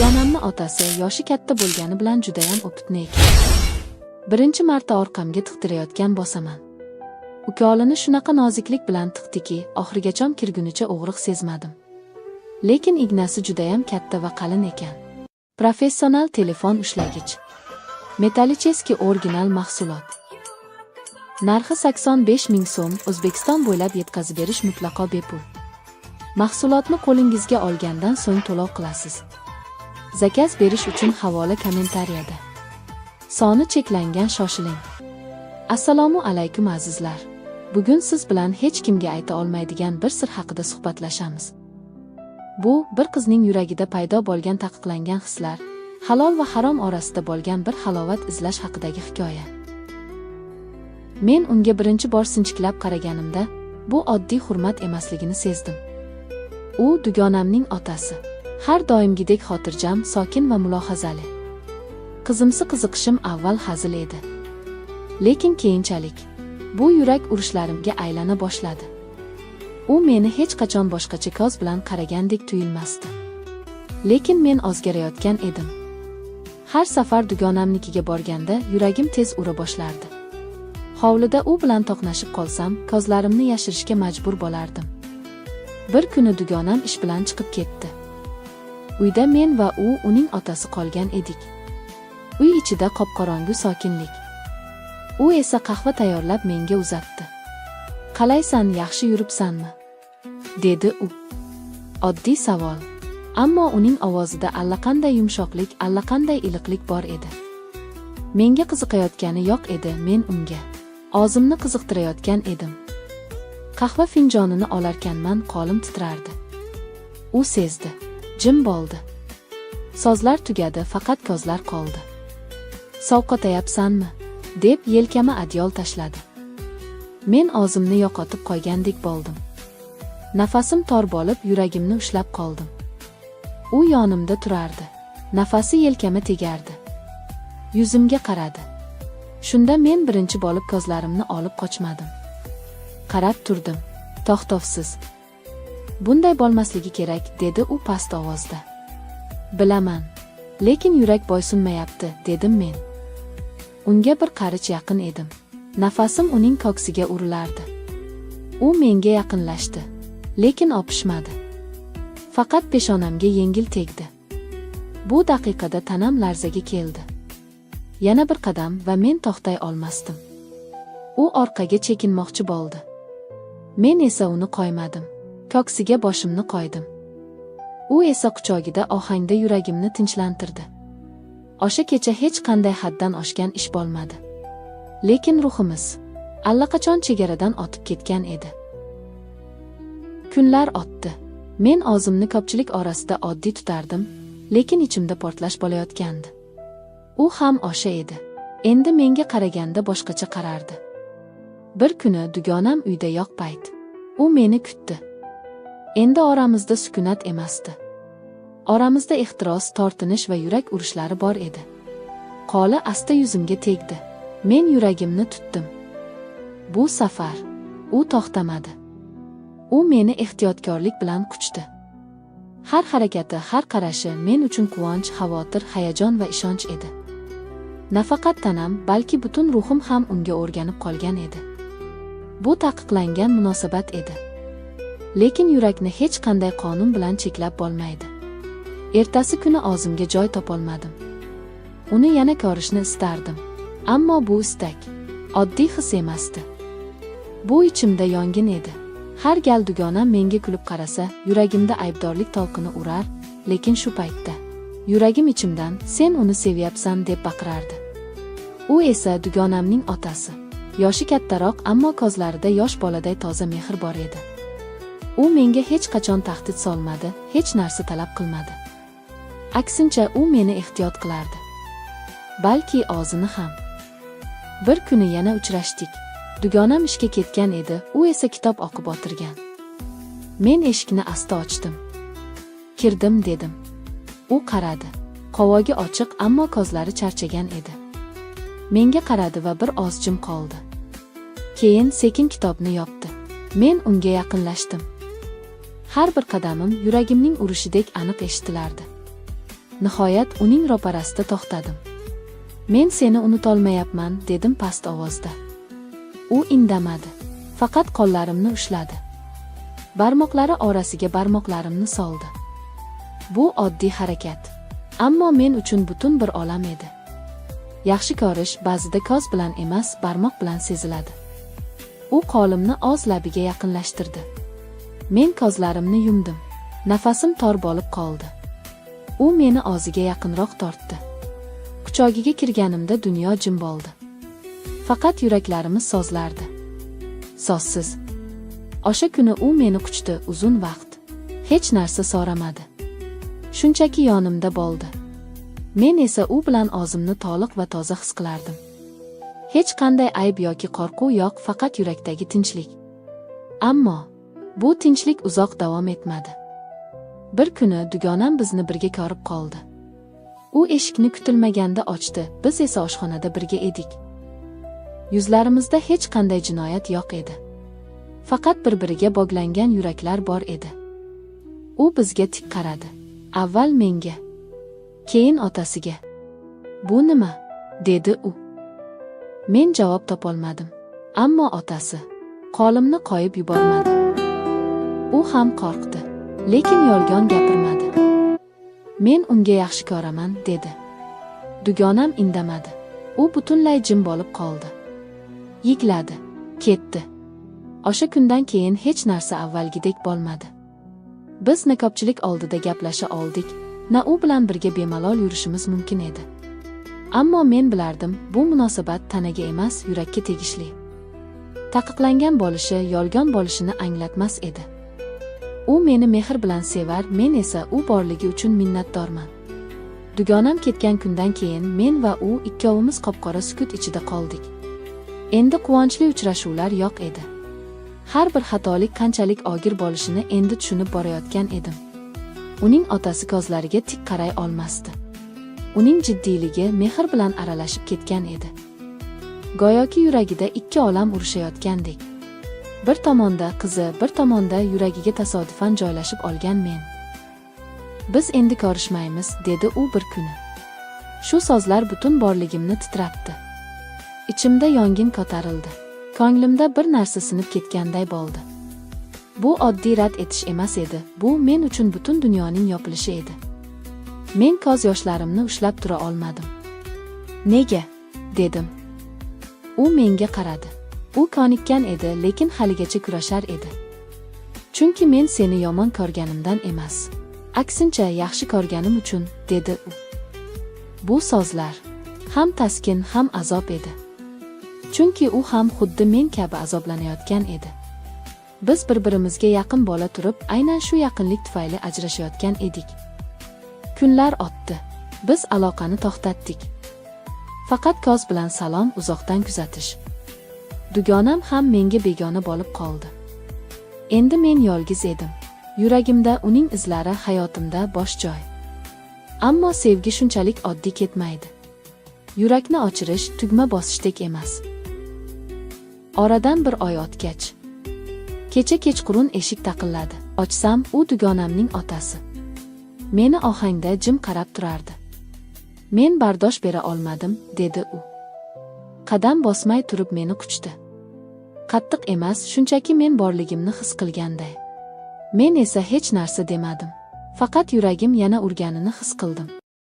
Dugonamni otasi yoshi katta bo'lgani bilan judayam o'pitni ekan. Birinchi marta orqamga tiqtirayotgan bosaman. Ukolini shunaqa noziklik bilan tiqdiki, oxirigacha kirgunicha og'riq sezmadim. Lekin ignasi judayam katta va qalin ekan. Professional telefon ushlagich. Metalicheski original mahsulot. Narxi 85 ming so'm, O'zbekiston bo'ylab yetkazib berish mutlaqo bepul. Mahsulotni qo'lingizga olgandan so'ng to'lov qilasiz. Zakaz berish uchun havola kommentariyada. Soni cheklangan, shoshiling. Assalomu alaykum azizlar. Bugun siz bilan hech kimga ayta olmaydigan bir sir haqida suhbatlashamiz. Bu bir qizning yuragida paydo bo'lgan taqiqlangan hislar, halol va harom orasida bo'lgan bir halovat izlash haqidagi hikoya. Men unga birinchi bor sinchiklab qaraganimda, bu oddiy hurmat emasligini sezdim. U dugonamning otasi. Har doimgidek xotirjam, sokin va mulohazali. Qizimsi qiziqishim avval hazil edi. Lekin keyinchalik bu yurak urishlarimga aylana boshladi. U meni hech qachon boshqacha ko'z bilan qaragandek tuyulmasdi. Lekin men ozgarayotgan edim. Har safar dugonamnikiga borganda yuragim tez ura boshlardi. Hovlida u bilan to'qnashib qolsam, ko'zlarimni yashirishga majbur bo'lardim. Bir kuni dugonam ish bilan chiqib ketdi. Uyda men va uning otasi qolgan edik. Uy ichida qop-qorong'u sokinlik. U esa qahva tayyorlab menga uzatdi. "Qalaysan, yaxshi yuribsanmi?" dedi u. Oddiy savol, ammo uning ovozida allaqanday yumshoqlik, allaqanday iliqlik bor edi. Menga qiziqayotgani yo'q edi, men unga og'zimni qiziqtirayotgan edim. Qahva finjonini olarkanman, qo'lim titrardi. U sezdi. Jim bo'ldi. Sozlar tugadi, faqat ko'zlar qoldi. "Sovqotayapsanmi?" deb yelkama adyol tashladi. Men o'zimni yo'qotib qo'ygandek bo'ldim. Nafasim tor bo'lib, yuragimni ushlab qoldim. U yonimda turardi. Nafasi yelkama tegardi. Yuzimga qaradi. Shunda men birinchi bo'lib ko'zlarimni olib qochmadim. Qarab turdim. To'xtovsiz. "Bunday bo'lmasligi kerak", dedi u past ovozda. "Bilaman, lekin yurak bo'ysunmayapti", dedim men. Unga bir qarich yaqin edim. Nafasim uning ko'ksiga urilardi. U menga yaqinlashdi, lekin opishmadi. Faqat peshonamga yengil tegdi. Bu daqiqada tanam larzaga keldi. Yana bir qadam va men to'xtay olmasdim. U orqaga chekinmoqchi bo'ldi. Men esa uni qo'ymadim. Ko'ksiga boshimni qo'ydim. U esa quchogida ohangda yuragimni tinchlantirdi. O'sha kecha hech qanday haddan oshgan ish bo'lmadi. Lekin ruhimiz allaqachon chegaradan o'tib ketgan edi. Kunlar o'tdi. Men o'zimni ko'pchilik orasida oddiy tutardim, lekin ichimda portlash bo'layotgandi. U ham o'sha edi. Endi menga qaraganda boshqacha qarardi. Bir kuni dugonam uyda yo'q payt, u meni kutdi. Endi oramizda sukunat emasdi. Oramizda ehtiros, tortinish va yurak urishlari bor edi. Qo'li asta yuzimga tegdi. Men yuragimni tutdim. Bu safar u to'xtamadi. U meni ehtiyotkorlik bilan quchdi. Har harakati, har qarashi men uchun quvonch, xavotir, hayajon va ishonch edi. Nafaqat tanam, balki butun ruhim ham unga o'rganib qolgan edi. Bu taqiqlangan munosabat edi. Lekin yurakni hech qanday qonun bilan cheklab bo'lmaydi. Ertasi kuni o'zimga joy topolmadim. Uni yana ko'rishni istardim. Ammo bu istak oddiy his emasdi. Bu ichimda yongin edi. Har gal dugonam menga kulib qarasa, yuragimda aybdorlik to'lqini urar, lekin shu paytda yuragim ichimdan "Sen uni sevyapsan" deb baqirardi. U esa dugonamning otasi. Yoshi kattaroq, ammo ko'zlarida yosh boladay toza mehr bor edi. U menga hech qachon tahdid solmadi, hech narsa talab qilmadi. Aksincha, u meni ehtiyot qilardi. Balki o'zini ham. Bir kuni yana uchrashdik. Dugonam ishga ketgan edi, u esa kitob o'qib o'tirgan. Men eshikni asta ochdim. "Kirdim", dedim. U qaradi. Qovogi ochiq, ammo ko'zlari charchagan edi. Menga qaradi va bir oz jim qoldi. Keyin sekin kitobni yopdi. Men unga yaqinlashdim. Har bir qadamim yuragimning urishidek aniq eshitilardi. Nihoyat uning ro'parasida to'xtadim. Men seni unutolmayapman, dedim past ovozda. U indamadi. Faqat qo'llarimni ushladi. Barmoqlari orasiga barmoqlarimni soldi. Bu oddiy harakat, ammo men uchun butun bir olam edi. Yaxshi ko'rish ba'zida ko'z bilan emas, barmoq bilan seziladi. U qo'limni o'z labiga yaqinlashtirdi. Men ko'zlarimni yumdim. Nafasim tor bo'lib qoldi. U meni o'ziga yaqinroq tortdi. Quchogiga kirganimda dunyo jim bo'ldi. Faqat yuraklarimiz sozlardi. Sozsiz. O'sha kuni u meni quchdi uzun vaqt. Hech narsa so'ramadi. Shunchaki yonimda bo'ldi. Men esa u bilan o'zimni to'liq va toza his qilardim. Hech qanday ayb yoki qo'rquv yo'q, faqat yurakdagi tinchlik. Ammo bu tinchlik uzoq davom etmadi. Bir kuni dugonam bizni birga ko'rib qoldi. U eshikni kutilmaganda ochdi, biz esa oshxonada birga edik. Yuzlarimizda hech qanday jinoyat yo'q edi. Faqat bir-biriga bog'langan yuraklar bor edi. U bizga tik qaradi. Avval menga, keyin otasiga. "Bu nima?" dedi u. Men javob topolmadim. Ammo otasi qo'limni qo'yib yubormadi. U ham qo'rqdi, lekin yolg'on gapirmadi. "Men unga yaxshi ko'raman", dedi. Dugonam indamadi. U butunlay jim bo'lib qoldi. Yigladi, ketdi. O'sha kundan keyin hech narsa avvalgidek bo'lmadi. Biz na ko'pchilik oldida gaplasha oldik, na u bilan birga bemalol yurishimiz mumkin edi. Ammo men bilardim, bu munosabat tanaga emas, yurakka tegishli. Taqiqlangan bo'lishi, yolg'on bo'lishini anglatmas edi. U meni mehr bilan sevar, men esa u borligi uchun minnatdorman. Dugonam ketgan kundan keyin men va u ikkovimiz qop-qora sukut ichida qoldik. Endi quvonchli uchrashuvlar yo'q edi. Har bir xatolik qanchalik og'ir bo'lishini endi tushunib borayotgan edim. Uning otasi ko'zlariga tik qaray olmasdi. Uning jiddiyligi mehr bilan aralashib ketgan edi. Go'yoki yuragida ikki olam urushayotgandek. Bir tomonda qizi, bir tomonda yuragiga tasodifan joylashib olgan men. "Biz endi ko'rishmaymiz", dedi u bir kuni. Shu so'zlar butun borligimni titratdi. Ichimda yong'in ko'tarildi. Ko'nglimda bir narsa sinib ketganday bo'ldi. Bu oddiy rad etish emas edi, bu men uchun butun dunyoning yopilishi edi. Men ko'z yoshlarimni ushlab tura olmadim. "Nega?" dedim. U menga qaradi. U ko'nikkan edi, lekin haligacha kurashar edi. "Chunki men seni yomon ko'rganimdan emas, aksincha yaxshi ko'rganim uchun", dedi u. Bu so'zlar ham taskin, ham azob edi. Chunki u ham xuddi men kabi azoblanayotgan edi. Biz bir-birimizga yaqin bo'la turib, aynan shu yaqinlik tufayli ajrashayotgan edik. Kunlar o'tdi. Biz aloqani to'xtatdik. Faqat ko'z bilan salom, uzoqdan kuzatish. Dugonam ham menga begona bo'lib qoldi. Endi men yolg'iz edim. Yuragimda uning izlari, hayotimda bosh joy. Ammo sevgi shunchalik oddiy ketmaydi. Yurakni ochirish tugma bosishdek emas. Oradan bir oy o'tgach, kecha kechqurun eshik taqilladi. Ochsam, u dugonamning otasi. Meni ohangda jim qarab turardi. "Men bardosh bera olmadim", dedi u. Qadam bosmay turib meni quchdi. Qattiq emas, shunchaki men borligimni his qilganday. Men esa hech narsa demadim. Faqat yuragim yana urganini his qildim.